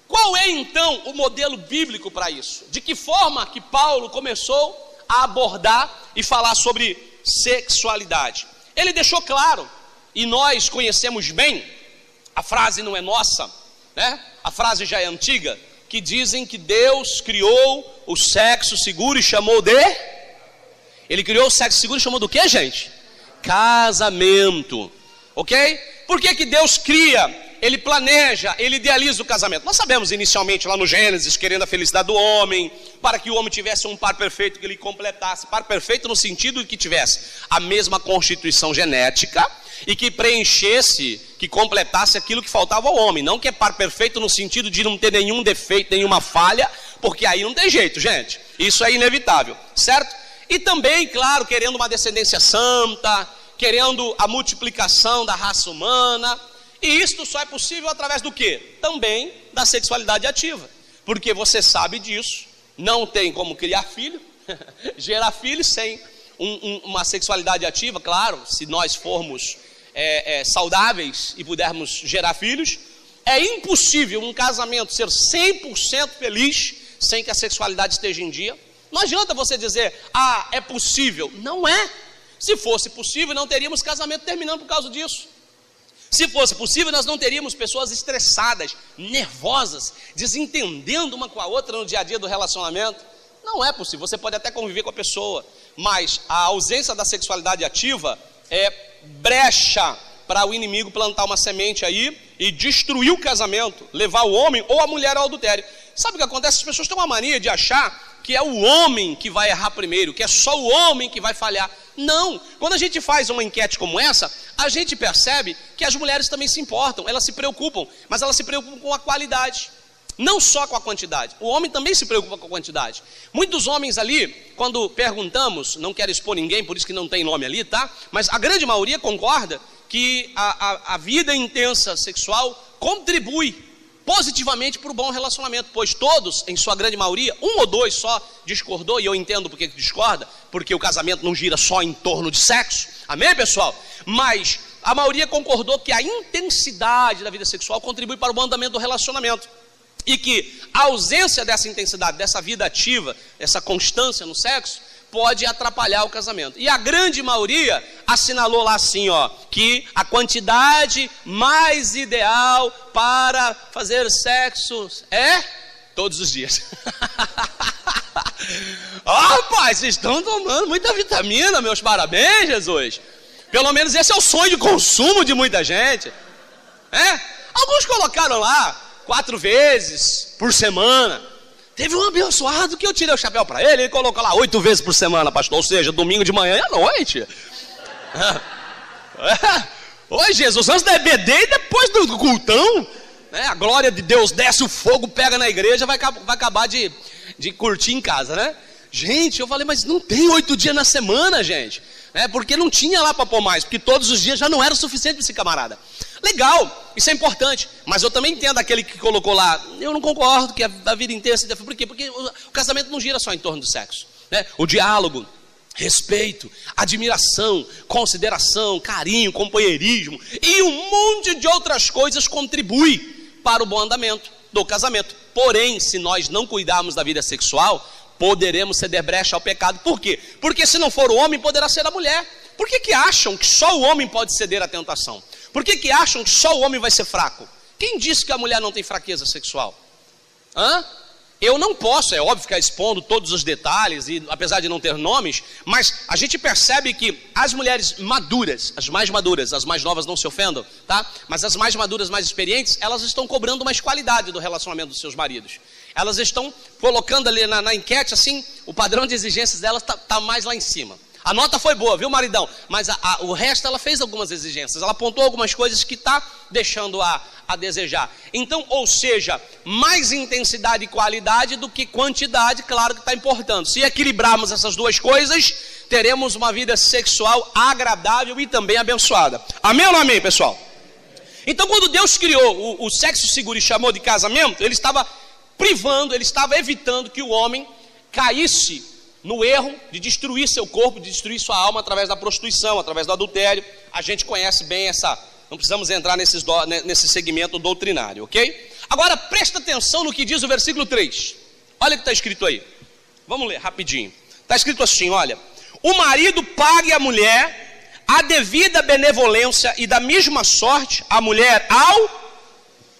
Qual é então o modelo bíblico para isso? De que forma que Paulo começou a abordar e falar sobre sexualidade? Ele deixou claro, e nós conhecemos bem, a frase não é nossa, né? A frase já é antiga, que dizem que Deus criou o sexo seguro e chamou de... Ele criou o sexo seguro e chamou do que, gente? Casamento, ok? Por que Deus cria, ele planeja, ele idealiza o casamento? Nós sabemos inicialmente lá no Gênesis, querendo a felicidade do homem, para que o homem tivesse um par perfeito que ele completasse. Par perfeito no sentido de que tivesse a mesma constituição genética e que preenchesse, que completasse aquilo que faltava ao homem. Não que é par perfeito no sentido de não ter nenhum defeito, nenhuma falha, porque aí não tem jeito, gente. Isso é inevitável, certo? E também, claro, querendo uma descendência santa, querendo a multiplicação da raça humana. E isto só é possível através do quê? Também da sexualidade ativa. Porque você sabe disso, não tem como criar filho, gerar filhos sem uma sexualidade ativa, claro, se nós formos saudáveis e pudermos gerar filhos. É impossível um casamento ser 100% feliz sem que a sexualidade esteja em dia. Não adianta você dizer, é possível. Não é. Se fosse possível, não teríamos casamento terminando por causa disso. Se fosse possível, nós não teríamos pessoas estressadas, nervosas, desentendendo uma com a outra no dia a dia do relacionamento. Não é possível. Você pode até conviver com a pessoa, mas a ausência da sexualidade ativa é brecha para o inimigo plantar uma semente aí e destruir o casamento, levar o homem ou a mulher ao adultério. Sabe o que acontece? As pessoas têm uma mania de achar que é o homem que vai errar primeiro, que é só o homem que vai falhar. Não, quando a gente faz uma enquete como essa, a gente percebe que as mulheres também se importam, elas se preocupam, mas elas se preocupam com a qualidade, não só com a quantidade. O homem também se preocupa com a quantidade. Muitos homens ali, quando perguntamos, não quero expor ninguém, por isso que não tem nome ali, tá? Mas a grande maioria concorda que a vida intensa sexual contribui positivamente para o bom relacionamento, pois todos, em sua grande maioria, um ou dois só discordou, e eu entendo porque discorda, porque o casamento não gira só em torno de sexo, amém, pessoal? Mas a maioria concordou que a intensidade da vida sexual contribui para o bom andamento do relacionamento, e que a ausência dessa intensidade, dessa vida ativa, essa constância no sexo, pode atrapalhar o casamento. E a grande maioria assinalou lá assim, que a quantidade mais ideal para fazer sexo é todos os dias. Rapaz, vocês estão tomando muita vitamina, meus parabéns, Jesus. Pelo menos esse é o sonho de consumo de muita gente. Alguns colocaram lá 4 vezes por semana. Teve um abençoado que eu tirei o chapéu para ele, ele colocou lá 8 vezes por semana, pastor, ou seja, domingo de manhã e à noite. Oi, Jesus, antes da EBD e depois do cultão, né? A glória de Deus desce, o fogo pega na igreja, vai acabar de curtir em casa, né? Gente, eu falei, mas não tem 8 dias na semana, gente. Porque não tinha lá para pôr mais, porque todos os dias já não era o suficiente para esse camarada. Legal, isso é importante, mas eu também entendo aquele que colocou lá, eu não concordo que a vida inteira se deve. Por quê? Porque o casamento não gira só em torno do sexo, né? O diálogo, respeito, admiração, consideração, carinho, companheirismo e um monte de outras coisas contribui para o bom andamento do casamento. Porém, se nós não cuidarmos da vida sexual, poderemos ceder brecha ao pecado. Por quê? Porque se não for o homem, poderá ser a mulher. Por que acham que só o homem pode ceder à tentação? Por que acham que só o homem vai ser fraco? Quem disse que a mulher não tem fraqueza sexual? Eu não posso, é óbvio, ficar expondo todos os detalhes, e apesar de não ter nomes, mas a gente percebe que as mulheres maduras, as mais novas não se ofendam, tá? Mas as mais maduras, mais experientes, elas estão cobrando mais qualidade do relacionamento dos seus maridos. Elas estão colocando ali na enquete, assim, o padrão de exigências delas está mais lá em cima. A nota foi boa, viu, maridão? Mas o resto ela fez algumas exigências. Ela apontou algumas coisas que está deixando a desejar. Então, ou seja, mais intensidade e qualidade do que quantidade, claro que está importando. Se equilibrarmos essas duas coisas, teremos uma vida sexual agradável e também abençoada. Amém ou não amém, pessoal? Então, quando Deus criou o sexo seguro e chamou de casamento, Ele estava privando, Ele estava evitando que o homem caísse no erro de destruir seu corpo, de destruir sua alma através da prostituição, através do adultério. A gente conhece bem não precisamos entrar nesse segmento doutrinário, ok? Agora presta atenção no que diz o versículo 3. Olha o que está escrito aí. Vamos ler rapidinho. Está escrito assim, olha: o marido pague à mulher a devida benevolência, e da mesma sorte a mulher ao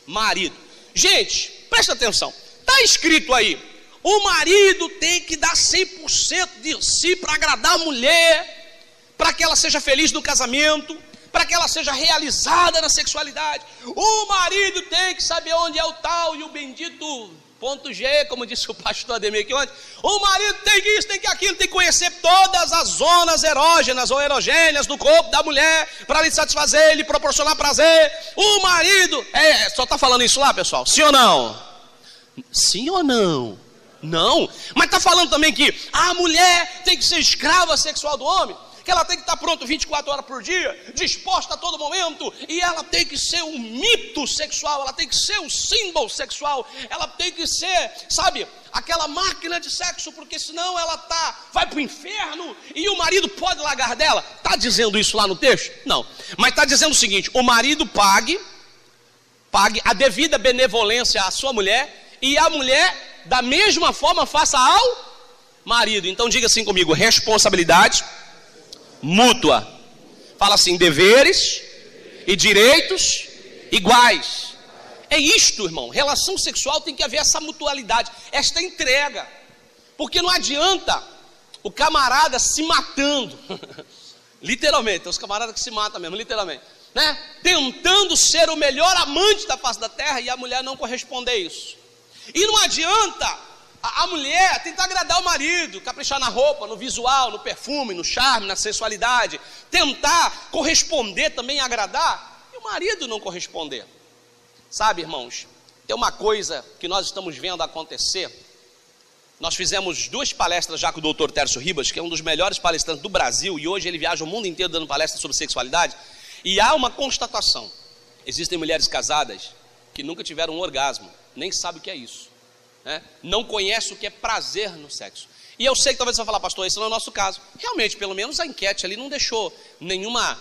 marido. Gente, presta atenção. Está escrito aí: o marido tem que dar 100% de si para agradar a mulher, para que ela seja feliz no casamento, para que ela seja realizada na sexualidade. O marido tem que saber onde é o tal e o bendito ponto G, como disse o pastor Ademir aqui ontem. O marido tem que isso, tem que aquilo, tem que conhecer todas as zonas erógenas ou erogêneas do corpo da mulher, para lhe satisfazer, lhe proporcionar prazer. O marido, só está falando isso lá, pessoal? Sim ou não? Sim ou não? Não, mas está falando também que a mulher tem que ser escrava sexual do homem, que ela tem que estar pronta 24 horas por dia, disposta a todo momento, e ela tem que ser um mito sexual, ela tem que ser um símbolo sexual, ela tem que ser, sabe, aquela máquina de sexo, porque senão ela vai para o inferno, e o marido pode largar dela. Está dizendo isso lá no texto? Não, mas está dizendo o seguinte: o marido pague a devida benevolência à sua mulher, e a mulher da mesma forma faça ao marido. Então diga assim comigo: responsabilidade mútua. Fala assim: deveres e direitos iguais. É isto, irmão. Relação sexual tem que haver essa mutualidade, esta entrega. Porque não adianta o camarada se matando literalmente, tem os camaradas que se matam mesmo, literalmente, né? Tentando ser o melhor amante da face da terra, e a mulher não corresponder a isso. E não adianta a mulher tentar agradar o marido, caprichar na roupa, no visual, no perfume, no charme, na sensualidade, tentar corresponder também, agradar, e o marido não corresponder. Sabe, irmãos, tem uma coisa que nós estamos vendo acontecer. Nós fizemos 2 palestras já com o doutor Tércio Ribas, que é um dos melhores palestrantes do Brasil, e hoje ele viaja o mundo inteiro dando palestras sobre sexualidade, e há uma constatação: existem mulheres casadas que nunca tiveram um orgasmo, nem sabem o que é isso, né? Não conhece o que é prazer no sexo. E eu sei que talvez você vai falar: pastor, esse não é o nosso caso. Realmente, pelo menos a enquete ali não deixou nenhuma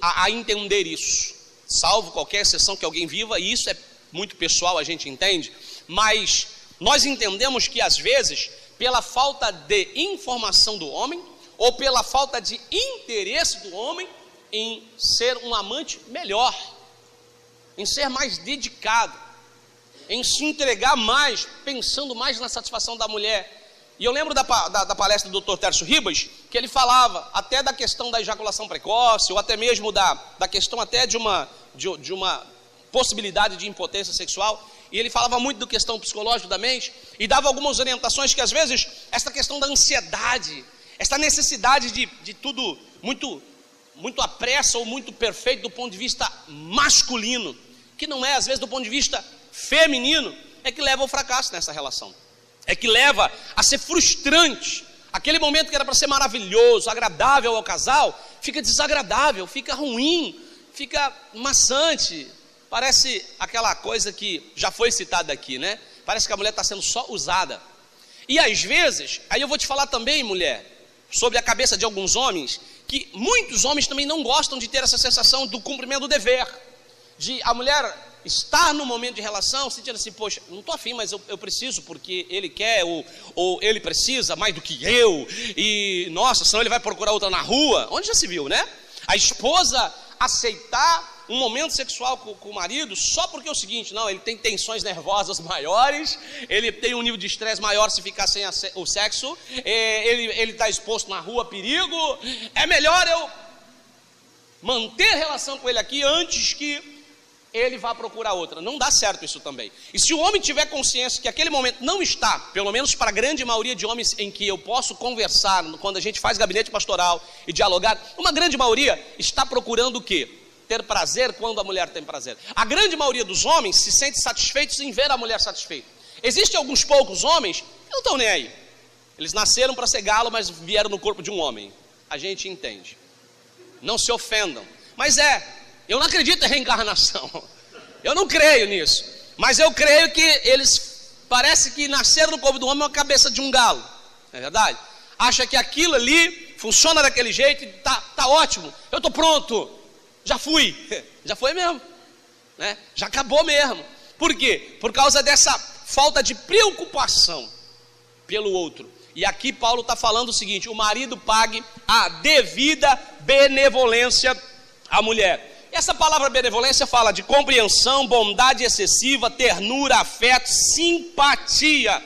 a entender isso, salvo qualquer exceção que alguém viva, e isso é muito pessoal, a gente entende. Mas nós entendemos que às vezes, pela falta de informação do homem, ou pela falta de interesse do homem em ser um amante melhor, em ser mais dedicado, em se entregar mais, pensando mais na satisfação da mulher. E eu lembro da palestra do Dr. Tércio Ribas, que ele falava até da questão da ejaculação precoce, ou até mesmo da questão até de uma possibilidade de impotência sexual, e ele falava muito da questão psicológica da mente, e dava algumas orientações que às vezes, essa questão da ansiedade, essa necessidade de tudo muito à pressa ou muito perfeito do ponto de vista masculino, que não é às vezes do ponto de vista feminino, é que leva ao fracasso nessa relação, é que leva a ser frustrante. Aquele momento que era para ser maravilhoso, agradável ao casal, fica desagradável, fica ruim, fica maçante. Parece aquela coisa que já foi citada aqui, né? Parece que a mulher está sendo só usada. E às vezes, aí eu vou te falar também, mulher, sobre a cabeça de alguns homens, que muitos homens também não gostam de ter essa sensação do cumprimento do dever, de a mulher estar no momento de relação, sentindo assim: poxa, não estou afim, mas eu preciso porque ele quer, ou ele precisa mais do que eu, e nossa, senão ele vai procurar outra na rua. Onde já se viu, né? A esposa aceitar um momento sexual com o marido só porque é o seguinte: não, ele tem tensões nervosas maiores, ele tem um nível de estresse maior se ficar sem o sexo, ele está exposto na rua a perigo, é melhor eu manter relação com ele aqui antes que ele vá procurar outra. Não dá certo isso também. E se o homem tiver consciência que aquele momento não está, pelo menos para a grande maioria de homens em que eu posso conversar, quando a gente faz gabinete pastoral e dialogar, uma grande maioria está procurando o quê? Ter prazer quando a mulher tem prazer. A grande maioria dos homens se sente satisfeitos em ver a mulher satisfeita. Existem alguns poucos homens que não estão nem aí. Eles nasceram para ser galo, mas vieram no corpo de um homem. A gente entende. Não se ofendam. Mas eu não acredito em reencarnação. Eu não creio nisso. Mas eu creio que eles parece que nasceram no corpo do homem uma cabeça de um galo. Não é verdade? Acha que aquilo ali funciona daquele jeito e tá ótimo. Eu estou pronto. Já fui. Já foi mesmo, né? Já acabou mesmo. Por quê? Por causa dessa falta de preocupação pelo outro. E aqui Paulo está falando o seguinte: o marido pague a devida benevolência à mulher. Essa palavra benevolência fala de compreensão, bondade excessiva, ternura, afeto, simpatia.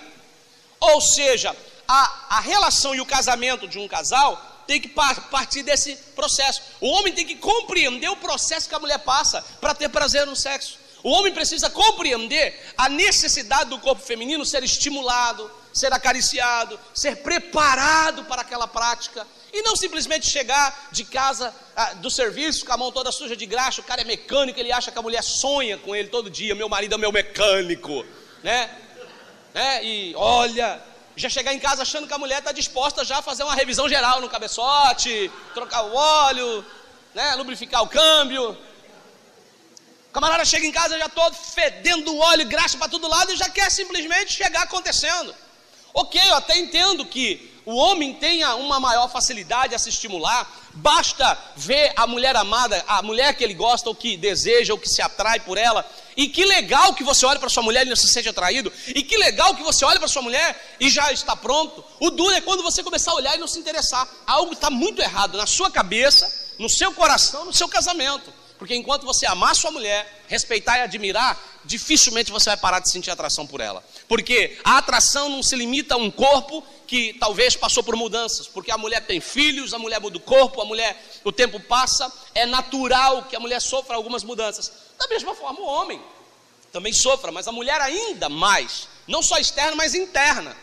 Ou seja, a relação e o casamento de um casal tem que partir desse processo. O homem tem que compreender o processo que a mulher passa para ter prazer no sexo. O homem precisa compreender a necessidade do corpo feminino ser estimulado, ser acariciado, ser preparado para aquela prática. E não simplesmente chegar de casa, do serviço, com a mão toda suja de graxa. O cara é mecânico, ele acha que a mulher sonha com ele todo dia. Meu marido é meu mecânico, né? E olha, já chegar em casa achando que a mulher está disposta já a fazer uma revisão geral no cabeçote, trocar o óleo, né? Lubrificar o câmbio. O camarada chega em casa já todo fedendo óleo e graxa para todo lado e já quer simplesmente chegar acontecendo. Ok, eu até entendo que o homem tenha uma maior facilidade a se estimular. Basta ver a mulher amada, a mulher que ele gosta, ou que deseja, ou que se atrai por ela. E que legal que você olha para sua mulher e não se sente atraído. E que legal que você olha para sua mulher e já está pronto. O duro é quando você começar a olhar e não se interessar. Algo está muito errado na sua cabeça, no seu coração, no seu casamento. Porque enquanto você amar sua mulher, respeitar e admirar, dificilmente você vai parar de sentir atração por ela. Porque a atração não se limita a um corpo que talvez passou por mudanças. Porque a mulher tem filhos, a mulher muda o corpo, o tempo passa. É natural que a mulher sofra algumas mudanças. Da mesma forma o homem também sofra, mas a mulher ainda mais. Não só externa, mas interna.